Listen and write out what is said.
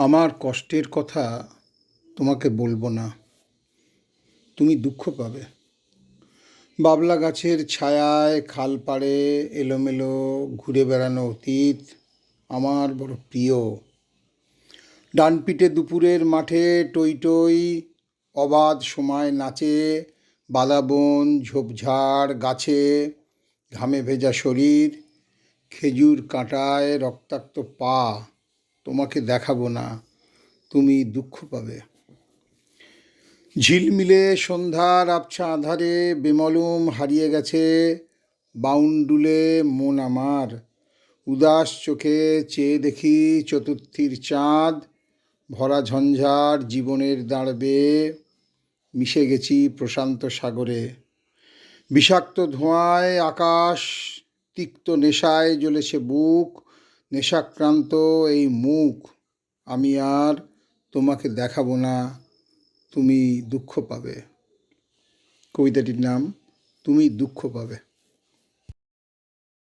আমার কষ্টের কথা তোমাকে বলবো না, তুমি দুঃখ পাবে। বাবলা গাছের ছায়ায় খাল পাড়ে এলোমেলো ঘুরে বেড়ানো অতীত আমার বড় প্রিয়। ডানপিটে দুপুরের মাঠে টই টই অবাধ সময় নাচে, বাদাবন ঝোপঝাড় গাছে ঘামে ভেজা শরীর, খেজুর কাঁটায় রক্তাক্ত পা। তোমাকে দেখাবো না, তুমি দুঃখ পাবে। ঝিলমিলে সন্ধ্যার আবছা আধারে বেমলুম হারিয়ে গেছে বাউন্ডুলে মন আমার। উদাস চোখে চেয়ে দেখি চতুর্থীর চাঁদ, ভরা ঝঞ্ঝার জীবনের দাঁড় বেয়ে মিশে গেছি প্রশান্ত সাগরে। বিষাক্ত ধোঁয়ায় আকাশ, তিক্ত নেশায় জ্বলেছে বুক, নেশাক্রান্ত এই মুখ। আমি আর তোমাকে দেখাবো না, তুমি দুঃখ পাবে। কবিতাটির নাম তুমি দুঃখ পাবে।